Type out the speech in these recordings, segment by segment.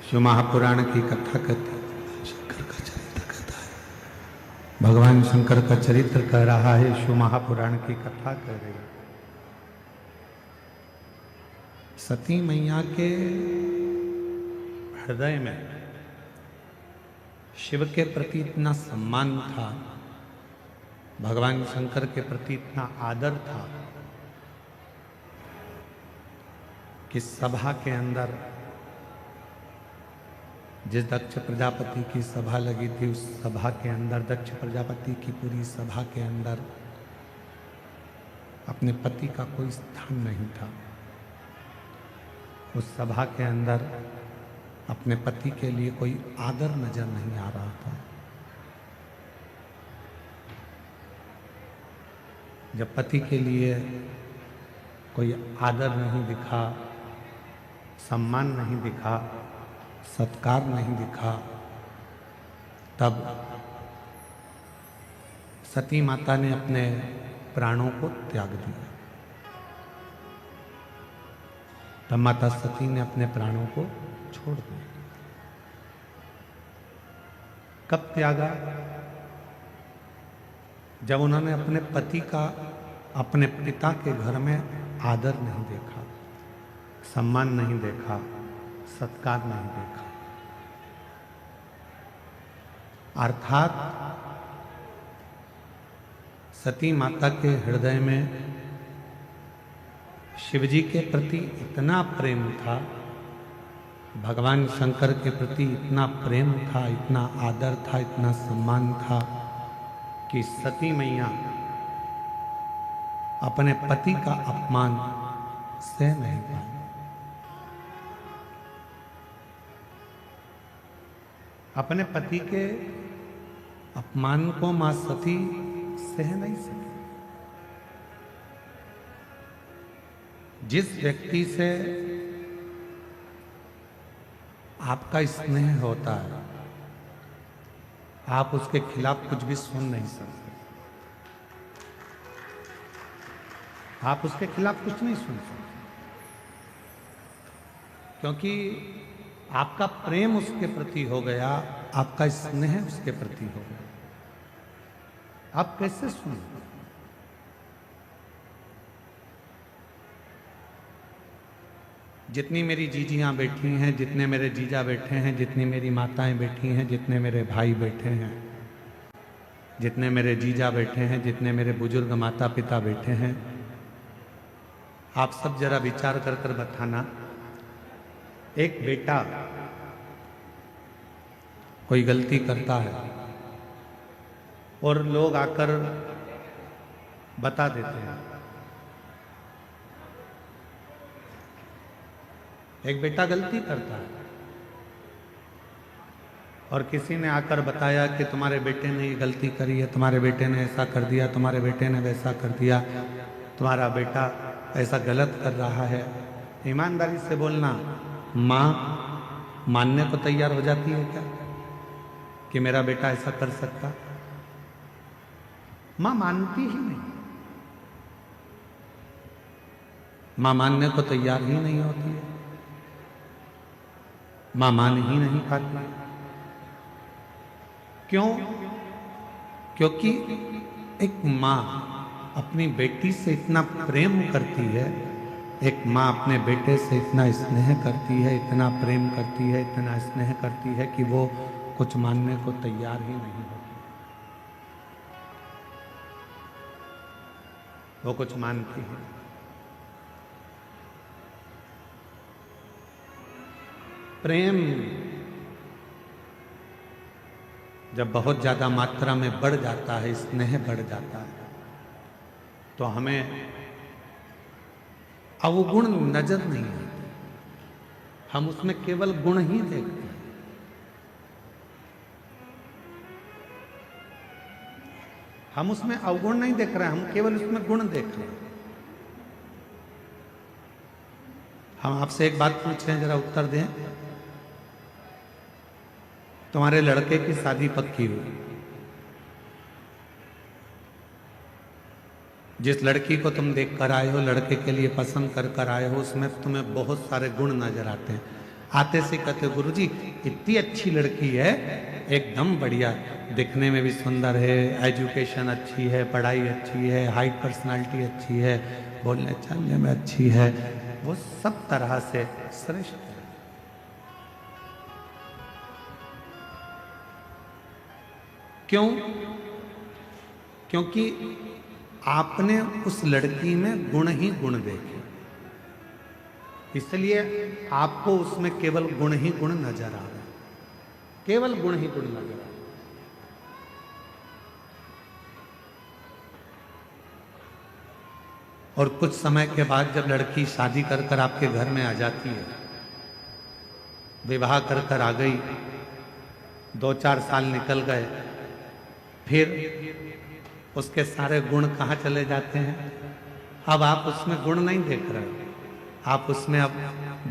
शिव महापुराण की कथा कहती है, शंकर का चरित्र कहता है। भगवान शंकर का चरित्र कह रहा है, शिव महापुराण की कथा कह रही है। सती मैया के हृदय में शिव के प्रति इतना सम्मान था, भगवान शंकर के प्रति इतना आदर था कि सभा के अंदर जिस दक्ष प्रजापति की सभा लगी थी, उस सभा के अंदर दक्ष प्रजापति की पूरी सभा के अंदर अपने पति का कोई स्थान नहीं था। उस सभा के अंदर अपने पति के लिए कोई आदर नजर नहीं आ रहा था। जब पति के लिए कोई आदर नहीं दिखा, सम्मान नहीं दिखा, सत्कार नहीं दिखा, तब सती माता ने अपने प्राणों को त्याग दिया। तब माता सती ने अपने प्राणों को छोड़ दिया। कब त्यागा? जब उन्होंने अपने पति का अपने पिता के घर में आदर नहीं देखा, सम्मान नहीं देखा, सत्कार नहीं देखा। अर्थात सती माता के हृदय में शिवजी के प्रति इतना प्रेम था, भगवान शंकर के प्रति इतना प्रेम था, इतना आदर था, इतना सम्मान था कि सती मैया अपने पति का अपमान सह नहीं पाई। अपने पति के अपमान को मां सती सह नहीं सकी। जिस व्यक्ति से आपका स्नेह होता है, आप उसके खिलाफ कुछ भी सुन नहीं सकते। आप उसके खिलाफ कुछ नहीं सुन सकते, क्योंकि आपका प्रेम उसके प्रति हो गया, आपका स्नेह उसके प्रति हो गया। आप कैसे सुनें? जितनी मेरी जीजियां बैठी हैं, जितने मेरे जीजा बैठे हैं, जितनी मेरी माताएं बैठी हैं, जितने मेरे भाई बैठे हैं, जितने मेरे जीजा बैठे हैं, जितने मेरे बुजुर्ग माता पिता बैठे हैं, आप सब जरा विचार कर कर बताना, एक बेटा कोई गलती करता है और लोग आकर बता देते हैं। एक बेटा गलती करता है और किसी ने आकर बताया कि तुम्हारे बेटे ने ये गलती करी है, तुम्हारे बेटे ने ऐसा कर दिया, तुम्हारे बेटे ने वैसा कर दिया, तुम्हारा बेटा ऐसा गलत कर रहा है। ईमानदारी से बोलना, माँ मानने को तैयार हो जाती है क्या कि मेरा बेटा ऐसा कर सकता? माँ मानती ही नहीं, माँ मानने को तैयार ही नहीं होती है, माँ मान ही नहीं पाती। क्यों? क्योंकि एक माँ अपनी बेटी से इतना प्रेम करती है, एक माँ अपने बेटे से इतना स्नेह करती है, इतना प्रेम करती है, इतना स्नेह करती है कि वो कुछ मानने को तैयार ही नहीं होती। वो कुछ मानती है। प्रेम जब बहुत ज्यादा मात्रा में बढ़ जाता है, स्नेह बढ़ जाता है, तो हमें अवगुण नजर नहीं आते, हम उसमें केवल गुण ही देखते हैं। हम उसमें अवगुण नहीं देख रहे हैं, हम केवल उसमें गुण देख रहे हैं। हम आपसे एक बात पूछ रहे हैं, जरा उत्तर दें। तुम्हारे लड़के की शादी पक्की हुई, जिस लड़की को तुम देख कर आए हो, लड़के के लिए पसंद कर कर आए हो, उसमें तुम्हें बहुत सारे गुण नजर आते हैं। आते से कहते गुरुजी इतनी अच्छी लड़की है, एकदम बढ़िया, दिखने में भी सुंदर है, एजुकेशन अच्छी है, पढ़ाई अच्छी है, हाइट पर्सनालिटी अच्छी है, बोलने चलने में अच्छी है, वो सब तरह से श्रेष्ठ है। क्यों? क्योंकि आपने उस लड़की में गुण ही गुण देखे, इसलिए आपको उसमें केवल गुण ही गुण नजर आ रहा है, केवल गुण ही गुण नजर आ रहा है। और कुछ समय के बाद जब लड़की शादी कर कर आपके घर में आ जाती है, विवाह कर कर आ गई, 2-4 साल निकल गए, फिर उसके सारे गुण कहाँ चले जाते हैं? अब आप उसमें गुण नहीं देख रहे, आप उसमें अब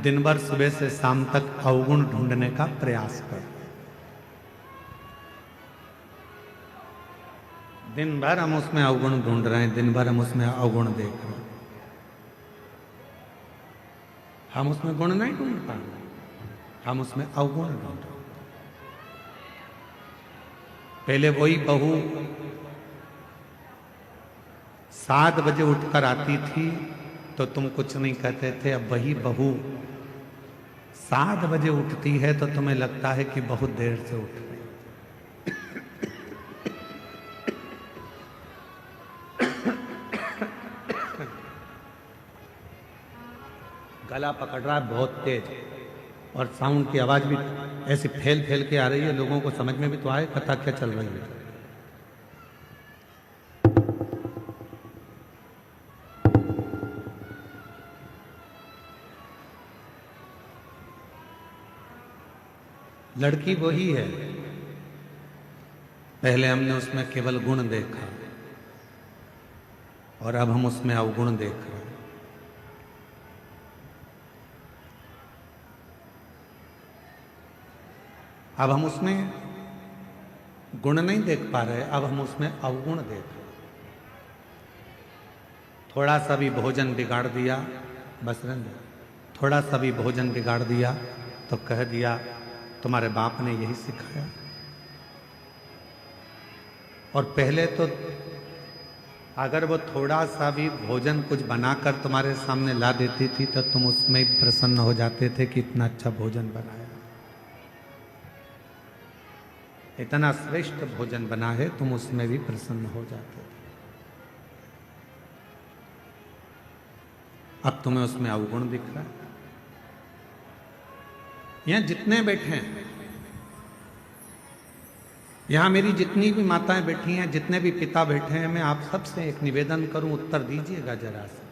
दिन भर सुबह से शाम तक अवगुण ढूंढने का प्रयास कर। दिन भर हम उसमें अवगुण ढूंढ रहे हैं, दिन भर हम उसमें अवगुण देख रहे हैं, हम उसमें गुण नहीं ढूंढ पा रहे, हम उसमें अवगुण ढूंढ रहे। पहले वही बहू 7 बजे उठकर आती थी तो तुम कुछ नहीं कहते थे, अब वही बहू 7 बजे उठती है तो तुम्हें लगता है कि बहुत देर से उठ रही। गला पकड़ रहा है बहुत तेज, और साउंड की आवाज भी ऐसी फैल फैल के आ रही है, लोगों को समझ में भी तो आए कथा क्या चल रही है। लड़की वही है, पहले हमने उसमें केवल गुण देखा और अब हम उसमें अवगुण देख रहे हैं। अब हम उसमें गुण नहीं देख पा रहे, अब हम उसमें अवगुण देख रहे। थोड़ा सा भी भोजन बिगाड़ दिया, बस रहने, थोड़ा सा भी भोजन बिगाड़ दिया तो कह दिया तुम्हारे बाप ने यही सिखाया। और पहले तो अगर वो थोड़ा सा भी भोजन कुछ बनाकर तुम्हारे सामने ला देती थी तो तुम उसमें प्रसन्न हो जाते थे कि इतना अच्छा भोजन बनाया, इतना श्रेष्ठ भोजन बना है, तुम उसमें भी प्रसन्न हो जाते थे। अब तुम्हें उसमें अवगुण दिख रहा है। यहां जितने बैठे हैं, यहां मेरी जितनी भी माताएं बैठी हैं, जितने भी पिता बैठे हैं, मैं आप सबसे एक निवेदन करूं, उत्तर दीजिएगा जरा से।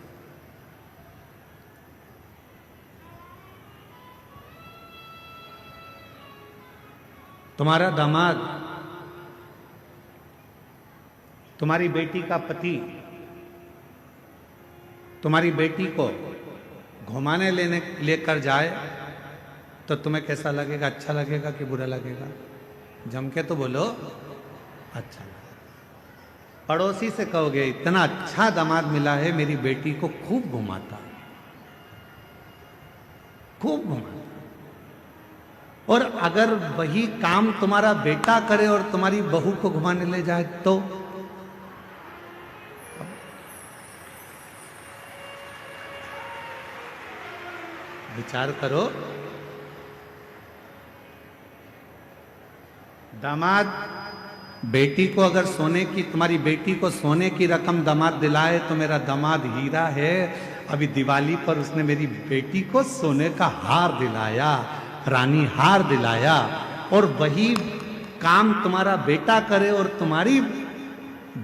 तुम्हारा दामाद, तुम्हारी बेटी का पति तुम्हारी बेटी को घुमाने लेकर जाए तो तुम्हें कैसा लगेगा? अच्छा लगेगा कि बुरा लगेगा? जम के तो बोलो, अच्छा लगेगा। पड़ोसी से कहोगे इतना अच्छा दामाद मिला है, मेरी बेटी को खूब घुमाता, खूब घुमाता। और अगर वही काम तुम्हारा बेटा करे और तुम्हारी बहू को घुमाने ले जाए तो विचार करो। दामाद बेटी को अगर सोने की, तुम्हारी बेटी को सोने की रकम दामाद दिलाए तो मेरा दामाद हीरा है। अभी दिवाली पर उसने मेरी बेटी को सोने का हार दिलाया, रानी हार दिलाया। और वही काम तुम्हारा बेटा करे और तुम्हारी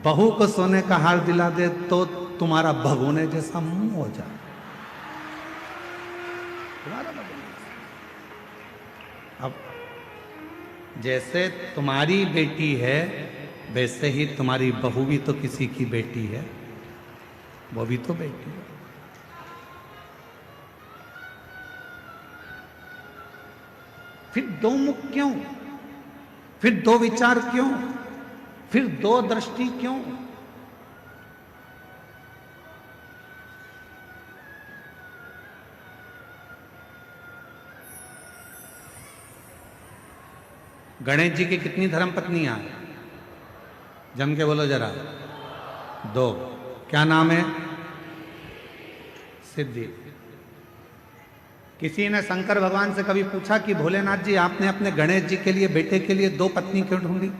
बहू को सोने का हार दिला दे तो तुम्हारा भगोने जैसा मुंह हो जाए। अब जैसे तुम्हारी बेटी है वैसे ही तुम्हारी बहू भी तो किसी की बेटी है, वो भी तो बेटी है। फिर दो मुख क्यों? फिर दो विचार क्यों? फिर दो दृष्टि क्यों? गणेश जी की कितनी धर्म पत्नियां हैं? जम के बोलो जरा। 2। क्या नाम है? सिद्धि। किसी ने शंकर भगवान से कभी पूछा कि भोलेनाथ जी, आपने अपने गणेश जी के लिए, बेटे के लिए 2 पत्नी क्यों ढूंढी?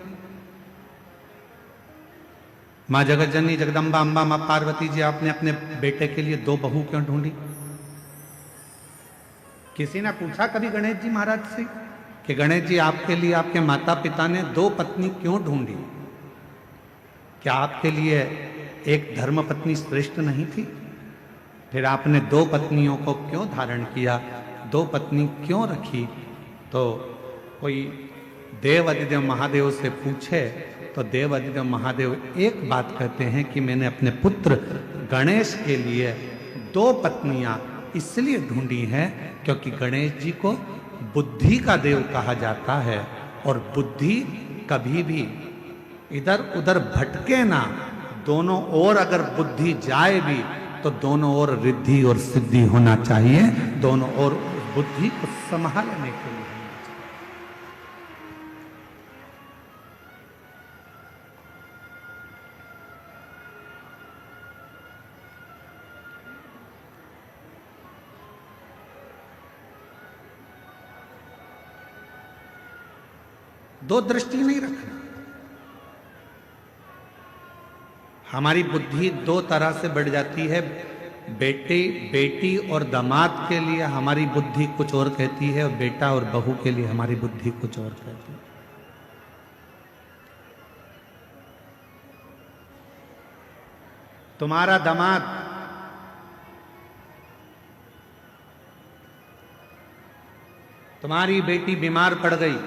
मां जगत जननी जगदम्बा अम्बा मां पार्वती जी, आपने अपने बेटे के लिए 2 बहू क्यों ढूंढी? किसी ने पूछा कभी गणेश जी महाराज से कि गणेश जी, आपके लिए आपके माता पिता ने 2 पत्नी क्यों ढूंढी? क्या आपके लिए एक धर्म पत्नी श्रेष्ठ नहीं थी? फिर आपने 2 पत्नियों को क्यों धारण किया, 2 पत्नी क्यों रखी? तो कोई देव अधिदेव महादेव से पूछे तो देव अधिदेव महादेव एक बात कहते हैं कि मैंने अपने पुत्र गणेश के लिए 2 पत्नियां इसलिए ढूंढी हैं क्योंकि गणेश जी को बुद्धि का देव कहा जाता है, और बुद्धि कभी भी इधर उधर भटके ना। दोनों ओर अगर बुद्धि जाए भी तो दोनों ओर रिद्धि और सिद्धि होना चाहिए, दोनों ओर बुद्धि को संभालने के लिए। दो दृष्टि नहीं रखना। हमारी बुद्धि 2 तरह से बढ़ जाती है। बेटी और दामाद के लिए हमारी बुद्धि कुछ और कहती है, और बेटा और बहू के लिए हमारी बुद्धि कुछ और कहती है। तुम्हारा दामाद तुम्हारी बेटी बीमार पड़ गई,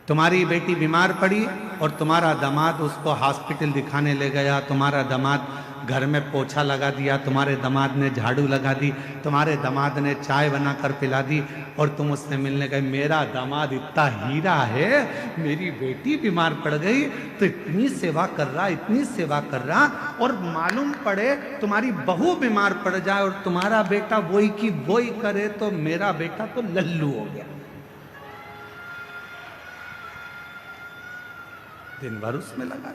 तुम्हारी बेटी बीमार पड़ी और तुम्हारा दामाद उसको हॉस्पिटल दिखाने ले गया, तुम्हारा दामाद घर में पोछा लगा दिया, तुम्हारे दामाद ने झाड़ू लगा दी, तुम्हारे दामाद ने चाय बनाकर पिला दी, और तुम उससे मिलने गए। मेरा दामाद इतना हीरा है, मेरी बेटी बीमार पड़ गई तो इतनी सेवा कर रहा, इतनी सेवा कर रहा, और मालूम पड़े तुम्हारी बहू बीमार पड़ जाए और तुम्हारा बेटा वही की वही करे तो मेरा बेटा तो लल्लू हो गया। दिन भर उसमें लगा।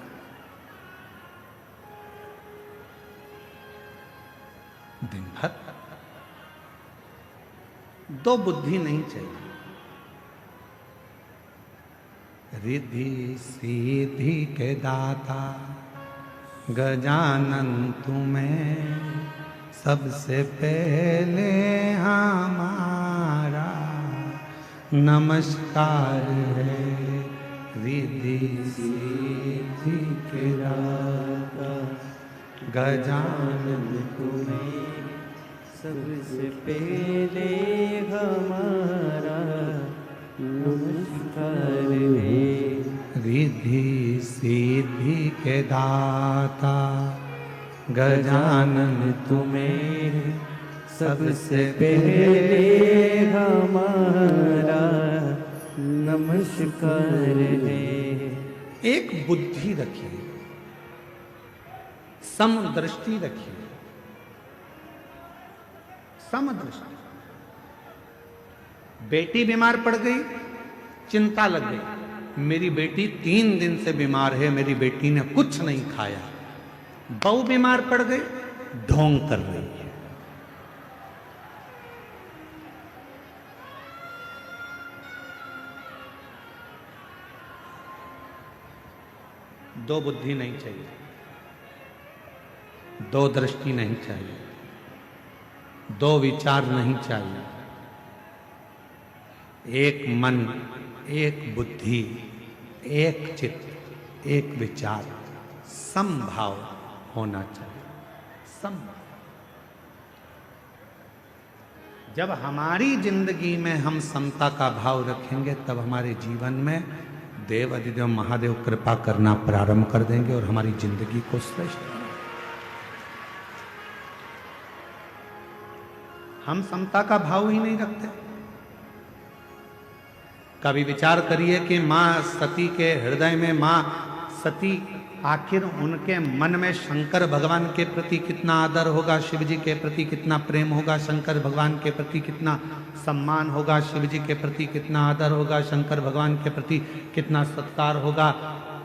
दिन भर 2 बुद्धि नहीं चाहिए। रिद्धि सीधी के दाता गजानन तुम्हें सबसे पहले हमारा नमस्कार है। रिद्धि सीधी के दाता गजानन तुम्हें सबसे पहले हमारा नमस्कार है। रिद्धि सीधी के दाता गजानन तुम्हें सबसे पहले हमारा नमस्कार है। एक बुद्धि रखिए, समदृष्टि रखिए, समदृष्टि। बेटी बीमार पड़ गई, चिंता लग गई, मेरी बेटी 3 दिन से बीमार है, मेरी बेटी ने कुछ नहीं खाया। बहू बीमार पड़ गई, ढोंग कर रही है। दो बुद्धि नहीं चाहिए, 2 दृष्टि नहीं चाहिए, 2 विचार नहीं चाहिए। एक मन, एक बुद्धि, एक चित्त, एक विचार, समभाव होना चाहिए। समभाव। जब हमारी जिंदगी में हम समता का भाव रखेंगे तब हमारे जीवन में देव अधिदेव महादेव कृपा करना प्रारंभ कर देंगे और हमारी जिंदगी को श्रेष्ठ बनाएंगे। हम समता का भाव ही नहीं रखते। कभी विचार करिए कि मां सती के हृदय में, मां सती आखिर उनके मन में शंकर भगवान के प्रति कितना आदर होगा, शिव जी के प्रति कितना प्रेम होगा, शंकर भगवान के प्रति कितना सम्मान होगा, शिव जी के प्रति कितना आदर होगा, शंकर भगवान के प्रति कितना सत्कार होगा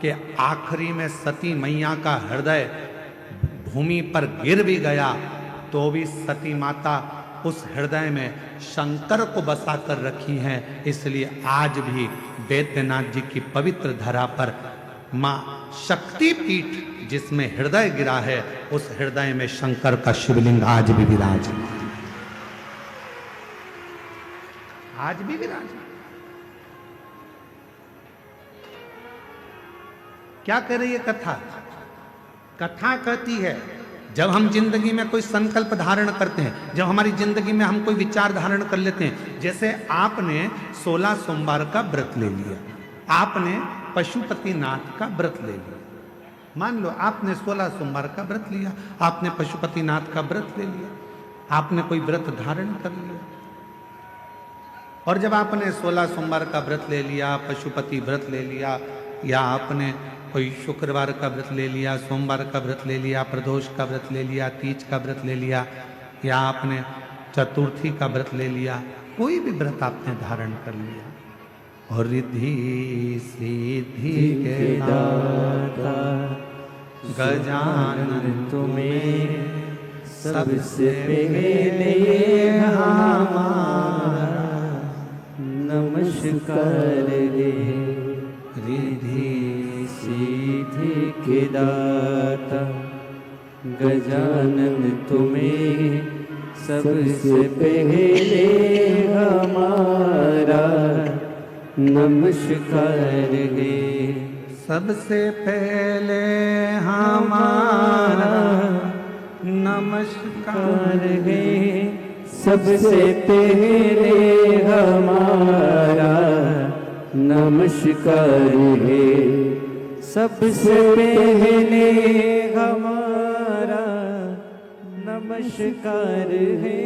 कि आखिरी में सती मैया का हृदय भूमि पर गिर भी गया तो भी सती माता उस हृदय में शंकर को बसा कर रखी है। इसलिए आज भी बैद्यनाथ जी की पवित्र धरा पर माँ शक्तिपीठ जिसमें हृदय गिरा है, उस हृदय में शंकर का शिवलिंग आज भी विराजमान, आज भी विराजमान। क्या कह रही है कथा? कथा कहती है जब हम जिंदगी में कोई संकल्प धारण करते हैं, जब हमारी जिंदगी में हम कोई विचार धारण कर लेते हैं, जैसे आपने 16 सोमवार का व्रत ले लिया, आपने पशुपतिनाथ का व्रत ले लिया, मान लो आपने 16 सोमवार का व्रत लिया, आपने पशुपतिनाथ का व्रत ले लिया, आपने कोई व्रत धारण कर लिया, और जब आपने 16 सोमवार का व्रत ले लिया, पशुपति व्रत ले लिया, या आपने कोई शुक्रवार का व्रत ले लिया, सोमवार का व्रत ले लिया, प्रदोष का व्रत ले लिया, तीज का व्रत ले लिया, या आपने चतुर्थी का व्रत ले लिया, कोई भी व्रत आपने धारण कर लिया, और रिद्धि सिद्धि के दाता गजानन तुम्हें सबसे पहले हमारा नमस्कार रे। रिद्धि सिद्धि के दाता गजानन तुम्हें सबसे पहले हमारा नमस्कार है। सबसे पहले हमारा नमस्कार है। सबसे पहले हमारा नमस्कार है। सबसे पहले हमारा नमस्कार है।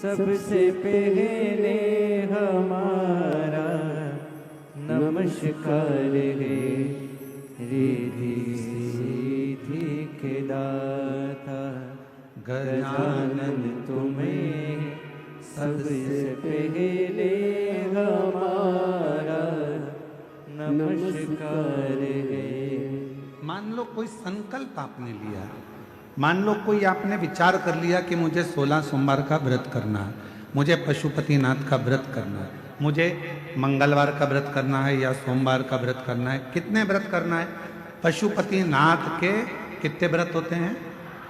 सबसे पहले हमारा नमस्कार है। रिद्धि सिद्धि के दाता गजानन तुम्हें सबसे पहले हमारा नमस्कार है। मान लो कोई संकल्प आपने लिया, मान लो कोई आपने विचार कर लिया कि मुझे 16 सोमवार का व्रत करना है, मुझे पशुपतिनाथ का व्रत करना है, मुझे मंगलवार का व्रत करना है या सोमवार का व्रत करना है। कितने व्रत करना है? पशुपतिनाथ के कितने व्रत होते हैं?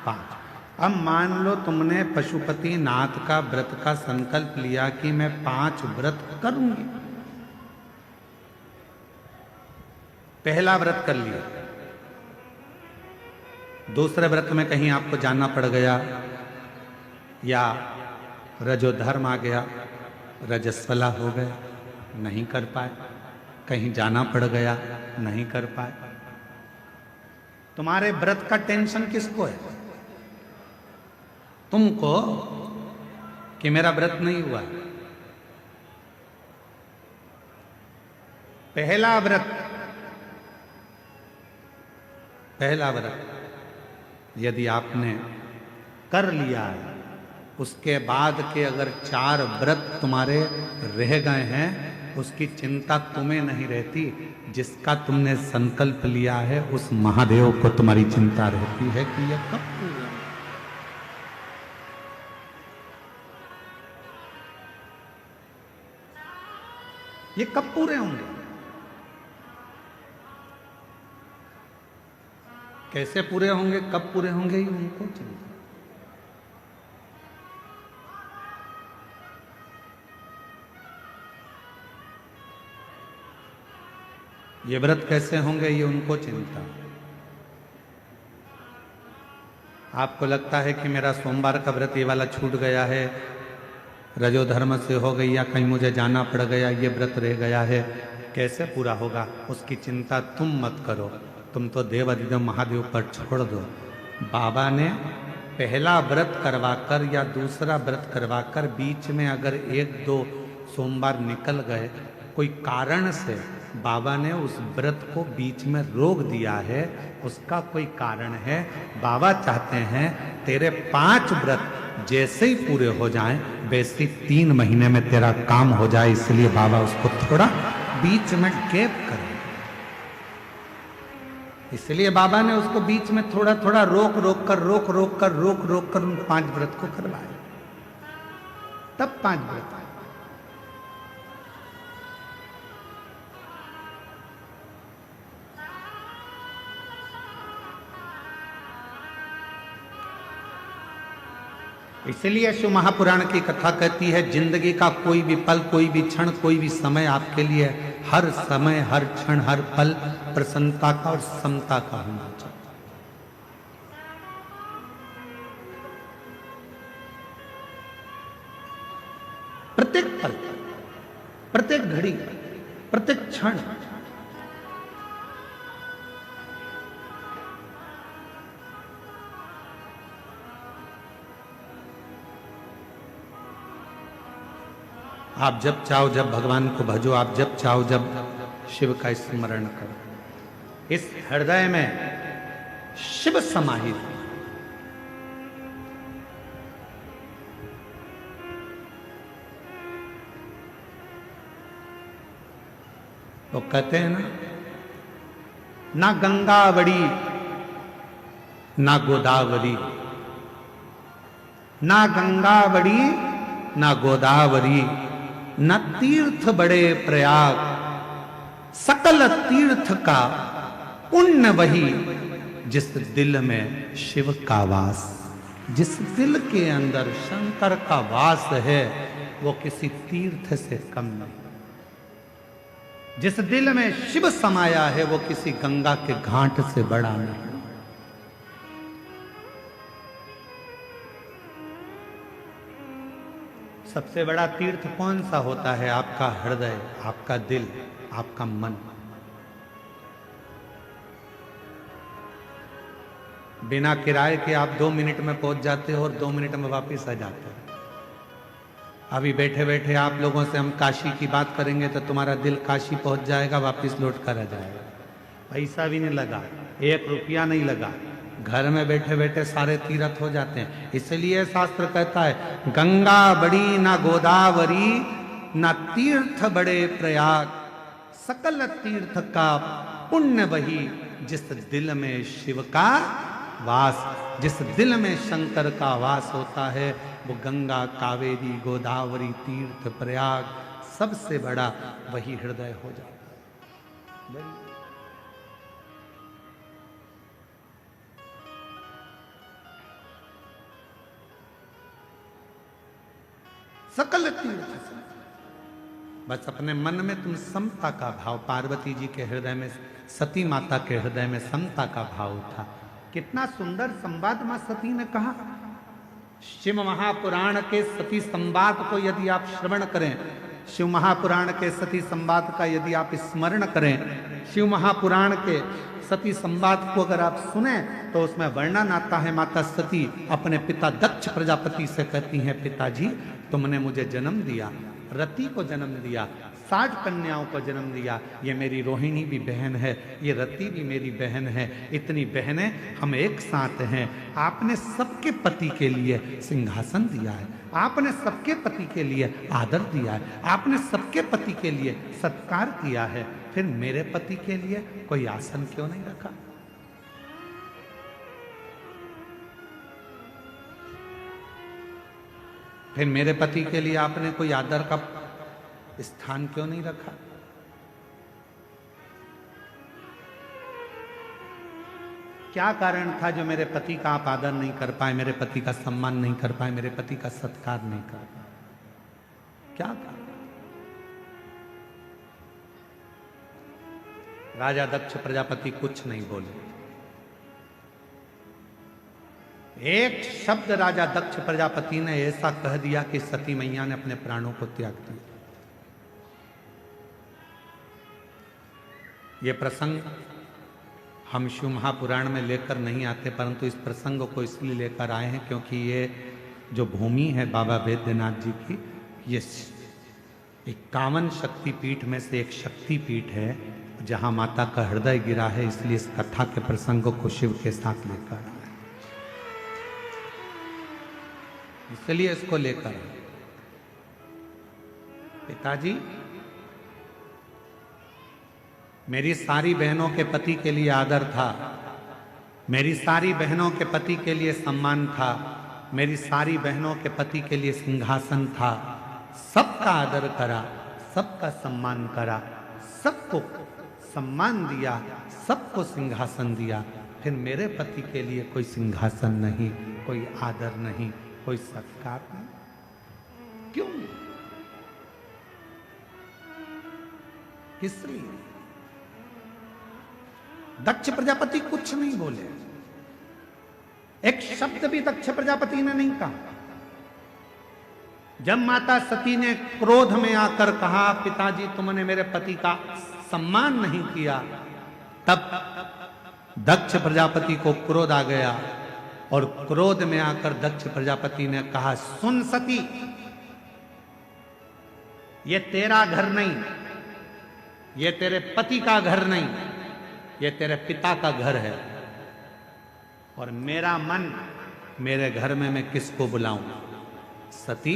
5। अब मान लो तुमने पशुपतिनाथ का व्रत का संकल्प लिया कि मैं 5 व्रत करूंगी। पहला व्रत कर लिया, दूसरे व्रत में कहीं आपको जाना पड़ गया या रजोधर्म आ गया, रजस्वला हो गए, नहीं कर पाए, कहीं जाना पड़ गया, नहीं कर पाए। तुम्हारे व्रत का टेंशन किसको है? तुमको कि मेरा व्रत नहीं हुआ। पहला व्रत यदि आपने कर लिया है, उसके बाद के अगर 4 व्रत तुम्हारे रह गए हैं, उसकी चिंता तुम्हें नहीं रहती। जिसका तुमने संकल्प लिया है उस महादेव को तुम्हारी चिंता रहती है कि यह कब पूरा, ये कब पूरे होंगे, कैसे पूरे होंगे, कब पूरे होंगे, ये उनको चिंता। ये व्रत कैसे होंगे, ये उनको चिंता। आपको लगता है कि मेरा सोमवार का व्रत ये वाला छूट गया है, रजोधर्म से हो गई, या कहीं मुझे जाना पड़ गया, ये व्रत रह गया है, कैसे पूरा होगा, उसकी चिंता तुम मत करो। तुम तो देव अधिदेव महादेव पर छोड़ दो। बाबा ने पहला व्रत करवाकर या दूसरा व्रत करवाकर बीच में अगर 1-2 सोमवार निकल गए, कोई कारण से बाबा ने उस व्रत को बीच में रोक दिया है, उसका कोई कारण है। बाबा चाहते हैं तेरे 5 व्रत जैसे ही पूरे हो जाएं वैसे 3 महीने में तेरा काम हो जाए, इसलिए बाबा उसको थोड़ा बीच में गैप कर, इसलिए बाबा ने उसको बीच में थोड़ा थोड़ा रोक रोक कर उन 5 व्रत को करवाए, तब 5 व्रत आए। इसलिए शिव महापुराण की कथा कहती है जिंदगी का कोई भी पल, कोई भी क्षण, कोई भी समय आपके लिए हर समय, हर क्षण, हर पल प्रसन्नता का और समता का होना चाहिए। प्रत्येक पल, प्रत्येक घड़ी, प्रत्येक क्षण आप जब चाहो जब भगवान को भजो, आप जब चाहो जब शिव का स्मरण करो। इस हृदय में शिव समाहित है। तो कहते हैं ना गंगा बड़ी ना गोदावरी, ना गंगा बड़ी ना गोदावरी, न तीर्थ बड़े प्रयाग, सकल तीर्थ का पुण्य वही जिस दिल में शिव का वास। जिस दिल के अंदर शंकर का वास है वो किसी तीर्थ से कम नहीं। जिस दिल में शिव समाया है वो किसी गंगा के घाट से बड़ा नहीं। सबसे बड़ा तीर्थ कौन सा होता है? आपका हृदय, आपका दिल, आपका मन। बिना किराए के आप 2 मिनट में पहुंच जाते हो और 2 मिनट में वापस आ जाते हो। अभी बैठे बैठे आप लोगों से हम काशी की बात करेंगे तो तुम्हारा दिल काशी पहुंच जाएगा, वापस लौट कर आ जाएगा। पैसा भी नहीं लगा, 1 रुपया नहीं लगा, घर में बैठे बैठे सारे तीर्थ हो जाते हैं। इसलिए शास्त्र कहता है गंगा बड़ी ना गोदावरी, ना तीर्थ बड़े प्रयाग, सकल तीर्थ का पुण्य वही जिस दिल में शिव का वास। जिस दिल में शंकर का वास होता है वो गंगा, कावेरी, गोदावरी, तीर्थ, प्रयाग सबसे बड़ा वही हृदय हो जाता है। सकल तीर्थ से बस अपने मन में तुम समता का भाव, पार्वती जी के हृदय में, सती माता के हृदय में समता का भाव था। कितना सुंदर संवाद मां सती ने कहा। शिव महापुराण के सती संवाद को यदि आप श्रवण करें, शिव महापुराण के सती संवाद का यदि आप स्मरण करें, शिव महापुराण के सती संवाद को अगर आप सुने तो उसमें वर्णन आता है माता सती अपने पिता दक्ष प्रजापति से कहती हैं, पिताजी तुमने मुझे जन्म दिया, रति को जन्म दिया, 60 कन्याओं को जन्म दिया। ये मेरी रोहिणी भी बहन है, ये रति भी मेरी बहन है, इतनी बहनें हम एक साथ हैं। आपने सबके पति के लिए सिंहासन दिया है, आपने सबके पति के लिए आदर दिया है, आपने सबके पति के लिए सत्कार किया है, फिर मेरे पति के लिए कोई आसन क्यों नहीं रखा? फिर मेरे पति के लिए आपने कोई आदर का स्थान क्यों नहीं रखा? क्या कारण था जो मेरे पति का आप आदर नहीं कर पाए, मेरे पति का सम्मान नहीं कर पाए, मेरे पति का सत्कार नहीं कर पाए? क्या कारण? राजा दक्ष प्रजापति कुछ नहीं बोले। एक शब्द राजा दक्ष प्रजापति ने ऐसा कह दिया कि सती मैया ने अपने प्राणों को त्याग दिया। ये प्रसंग हम शिव महापुराण में लेकर नहीं आते, परंतु इस प्रसंग को इसलिए लेकर आए हैं क्योंकि ये जो भूमि है बाबा वैद्यनाथ जी की, 51 शक्तिपीठ में से एक शक्तिपीठ है जहां माता का हृदय गिरा है, इसलिए इस कथा के प्रसंगों को शिव के साथ लेकर आए, इसलिए इसको लेकर आए। पिताजी, मेरी सारी बहनों के पति के लिए आदर था, मेरी सारी बहनों के पति के लिए सम्मान था, मेरी सारी बहनों के पति के लिए सिंहासन था। सबका आदर करा, सबका सम्मान करा, सबको सम्मान दिया, सबको सिंहासन दिया। फिर मेरे पति के लिए कोई सिंहासन नहीं, कोई आदर नहीं, कोई सत्कार नहीं। क्यों? किस लिए? दक्ष प्रजापति कुछ नहीं बोले, एक शब्द भी दक्ष प्रजापति ने नहीं कहा। जब माता सती ने क्रोध में आकर कहा, पिताजी तुमने मेरे पति का सम्मान नहीं किया, तब दक्ष प्रजापति को क्रोध आ गया और क्रोध में आकर दक्ष प्रजापति ने कहा, सुन सती, ये तेरा घर नहीं, ये तेरे पति का घर नहीं, ये तेरे पिता का घर है, और मेरा मन, मेरे घर में मैं किसको बुलाऊं? सती,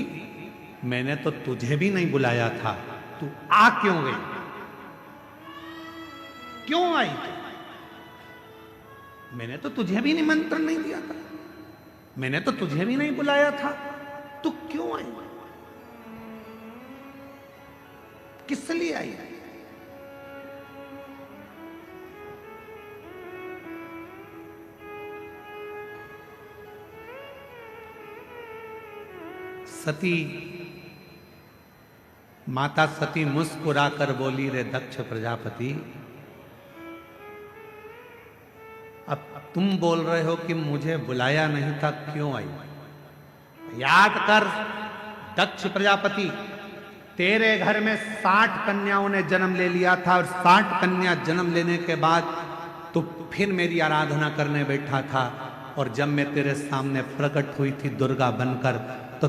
मैंने तो तुझे भी नहीं बुलाया था, तू आ क्यों गई? क्यों आई तू? मैंने तो तुझे भी निमंत्रण नहीं दिया था, मैंने तो तुझे भी नहीं बुलाया था, तू क्यों आई? किस लिए आई? सती, माता सती मुस्कुराकर बोली, रे दक्ष प्रजापति, अब तुम बोल रहे हो कि मुझे बुलाया नहीं था, क्यों आई? याद कर दक्ष प्रजापति, तेरे घर में 60 कन्याओं ने जन्म ले लिया था, और 60 कन्या जन्म लेने के बाद तू फिर मेरी आराधना करने बैठा था, और जब मैं तेरे सामने प्रकट हुई थी दुर्गा बनकर, तो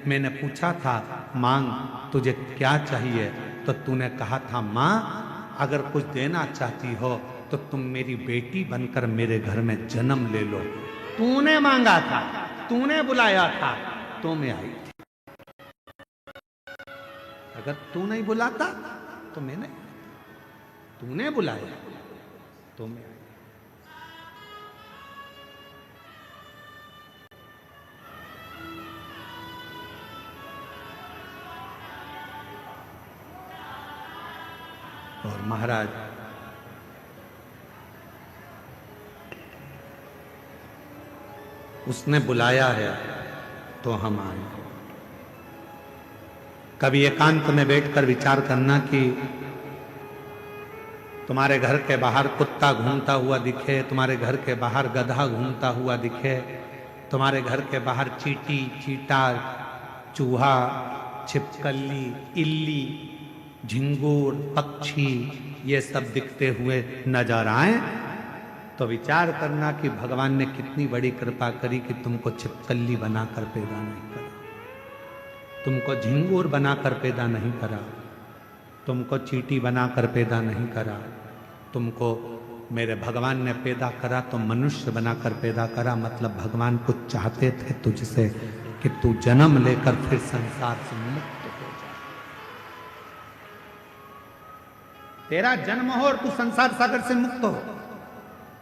मैंने पूछा था, मांग तुझे क्या चाहिए? तो तूने कहा था, मां अगर कुछ देना चाहती हो तो तुम मेरी बेटी बनकर मेरे घर में जन्म ले लो। तूने मांगा था, तूने बुलाया था, तो मैं आई थी। अगर तू नहीं बुलाता तो मैं नहीं, तूने बुलाया तो मैं आई। और महाराज उसने बुलाया है तो हम आए। कभी एकांत में बैठकर विचार करना कि तुम्हारे घर के बाहर कुत्ता घूमता हुआ दिखे, तुम्हारे घर के बाहर गधा घूमता हुआ दिखे, तुम्हारे घर के बाहर चींटी, चींटा, चूहा, छिपकली, इल्ली, झिंगूर, पक्षी, ये सब दिखते हुए नजर आए, तो विचार करना कि भगवान ने कितनी बड़ी कृपा करी कि तुमको छिपकली बनाकर पैदा नहीं करा, तुमको झिंगूर बनाकर पैदा नहीं करा, तुमको चींटी बनाकर पैदा नहीं करा, तुमको मेरे भगवान ने पैदा करा तो मनुष्य बनाकर पैदा करा। मतलब भगवान कुछ चाहते थे तुझसे कि तू जन्म लेकर फिर संसार से मुक्त हो जा, तेरा जन्म हो और तू संसार सागर से मुक्त हो,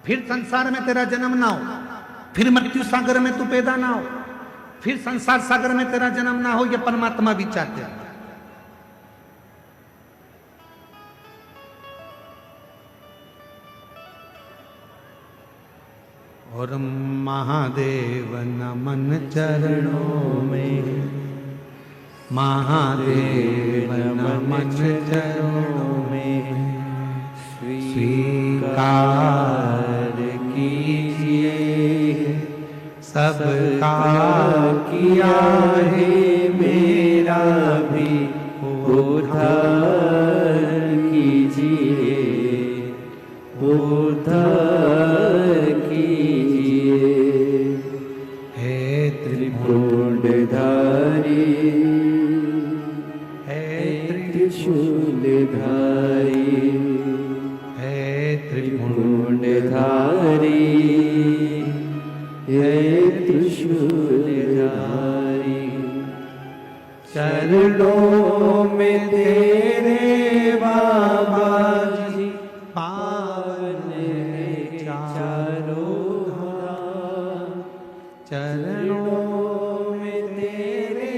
फिर संसार में तेरा जन्म ना हो, फिर मृत्यु सागर में तू पैदा ना हो, फिर संसार सागर में तेरा जन्म ना हो, ये परमात्मा भी चाहते हैं। और महादेव नमन चरणों में, महादेव नमन चरणों में, स्वीकार कीजिए सबका किया है, मेरा भी उद्धार कीजिए, उद्धार कीजिए। हे त्रिपुंडधारी, हे त्रिशूलधारी हे त्रिपुंडधारी हे त्रिशूलधारी चरणों में तेरे बाबा जी पावन है चारों धाम। चरणों में तेरे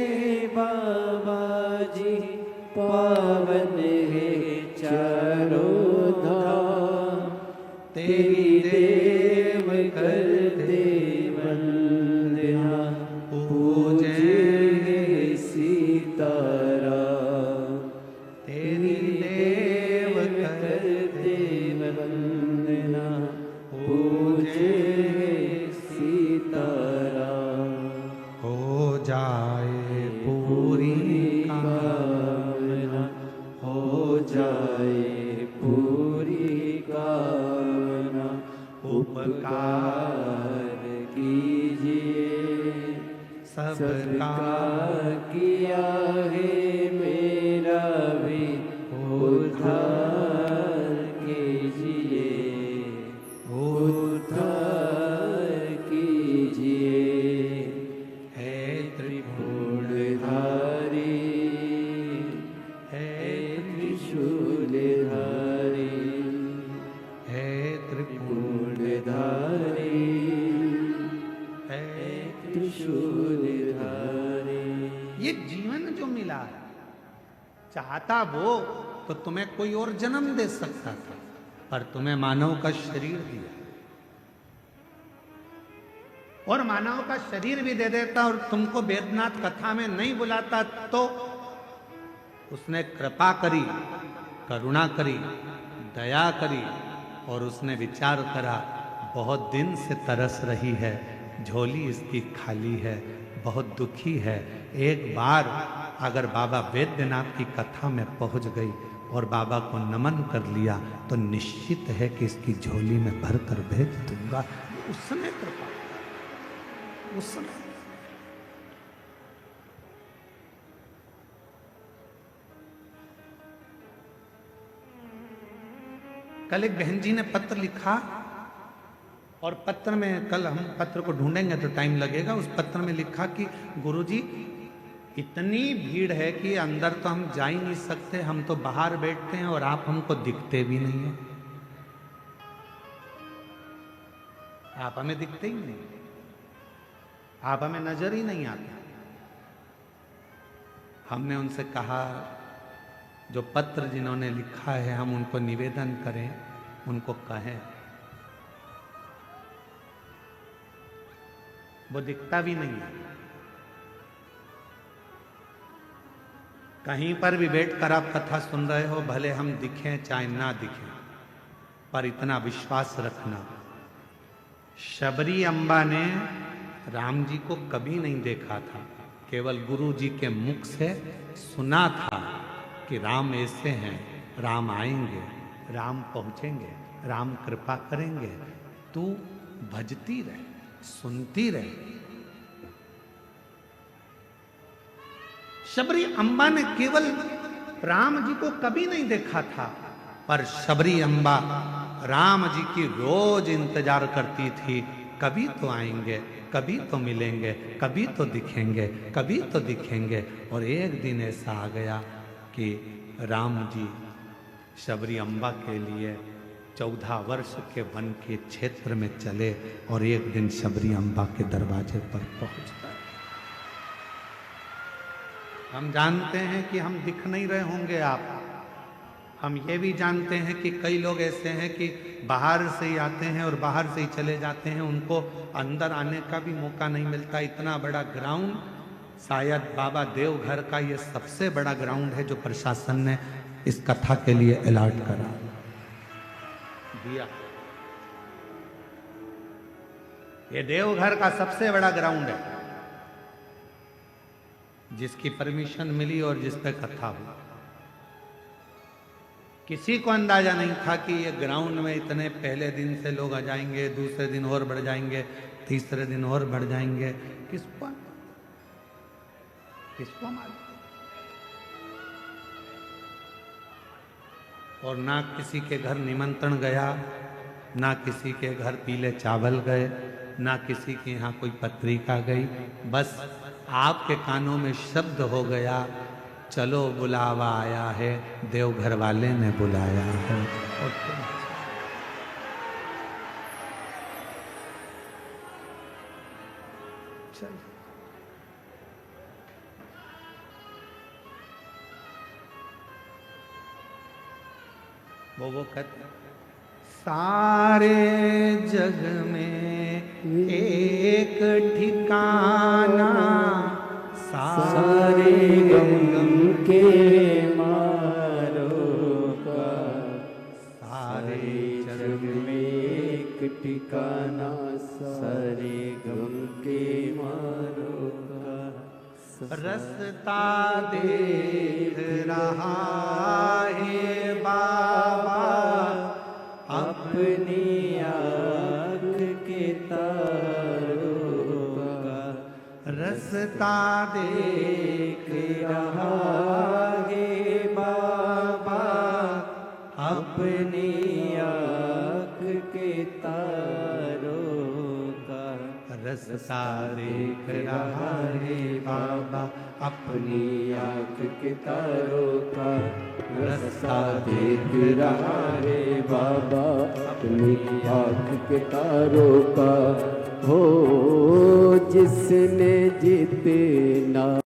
बाबा जी पावन है चारों धाम। तेरी देव करते वंदना पूजे सीताराम। तेरी देव करते वंदना पूजे सीताराम। हो जाए पूरी कामना हो जाए पूरी कामना। उपकार कीजिए सबका किया है मेरा भी उद्धार कीजिए। उद्धार कीजिए हे त्रिशूलधारी हे त्रिशूलधारी हे त्रिशूलधारी हे त्रिशूलधारी। ये जीवन जो मिला है, चाहता वो तो तुम्हें कोई और जन्म दे सकता था, पर तुम्हें मानव का शरीर दिया और मानव का शरीर भी दे देता और तुमको वेदनाथ कथा में नहीं बुलाता तो उसने कृपा करी, करुणा करी, दया करी और उसने विचार करा बहुत दिन से तरस रही है, झोली इसकी खाली है, बहुत दुखी है। एक बार अगर बाबा वैद्यनाथ की कथा में पहुंच गई और बाबा को नमन कर लिया तो निश्चित है कि इसकी झोली में भर कर भेज दूंगा। उस समय कृपा, उस समय कल एक बहन जी ने पत्र लिखा और पत्र में, कल हम पत्र को ढूंढेंगे तो टाइम लगेगा, उस पत्र में लिखा कि गुरुजी इतनी भीड़ है कि अंदर तो हम जा ही नहीं सकते, हम तो बाहर बैठते हैं और आप हमको दिखते भी नहीं है। आप हमें दिखते ही नहीं, आप हमें नजर ही नहीं आते। हमने उनसे कहा जो पत्र जिन्होंने लिखा है हम उनको निवेदन करें, उनको कहें, वो दिखता भी नहीं है। कहीं पर भी बैठकर आप कथा सुन रहे हो, भले हम दिखें चाहे ना दिखें, पर इतना विश्वास रखना, शबरी अम्बा ने राम जी को कभी नहीं देखा था, केवल गुरु जी के मुख से सुना था कि राम ऐसे हैं, राम आएंगे, राम पहुंचेंगे, राम कृपा करेंगे, तू भजती रहे, सुनती रहे। शबरी अम्बा ने केवल राम जी को कभी नहीं देखा था, पर शबरी अम्बा राम जी की रोज इंतजार करती थी, कभी तो आएंगे, कभी तो मिलेंगे, कभी तो दिखेंगे, कभी तो दिखेंगे। और एक दिन ऐसा आ गया कि राम जी शबरी अम्बा के लिए 14 वर्ष के वन के क्षेत्र में चले और एक दिन शबरी अम्बा के दरवाजे पर पहुंच गए। हम जानते हैं कि हम दिख नहीं रहे होंगे आप, हम ये भी जानते हैं कि कई लोग ऐसे हैं कि बाहर से ही आते हैं और बाहर से ही चले जाते हैं, उनको अंदर आने का भी मौका नहीं मिलता। इतना बड़ा ग्राउंड, शायद बाबा देवघर का ये सबसे बड़ा ग्राउंड है जो प्रशासन ने इस कथा के लिए अलॉट करा दिया। ये देवघर का सबसे बड़ा ग्राउंड है जिसकी परमिशन मिली और जिस पे कथा हुई। किसी को अंदाजा नहीं था कि ये ग्राउंड में इतने पहले दिन से लोग आ जाएंगे, दूसरे दिन और बढ़ जाएंगे, तीसरे दिन और बढ़ जाएंगे। किसको मालूम? और ना किसी के घर निमंत्रण गया, ना किसी के घर पीले चावल गए, ना किसी के यहाँ कोई पत्रिका गई। बस आपके कानों में शब्द हो गया, चलो बुलावा आया है, देवघर वाले ने बुलाया है। और चल वो कहते सारे जग में एक ठिकाना, सारे गम के मारो का, सारे जग में एक ठिकाना, सारे गम के मारो का। रास्ता देख रहा है बाबा, अपनी आँख के तारों का। रास्ता देख रहा है बाबा, अपनी आँख के तारों का। रास्ता देख रहा है बाबा, अपनी आँख के तारों का। रास्ता देख रहा है बाबा, अपनी आँख के तारों का। हो जिसने जितना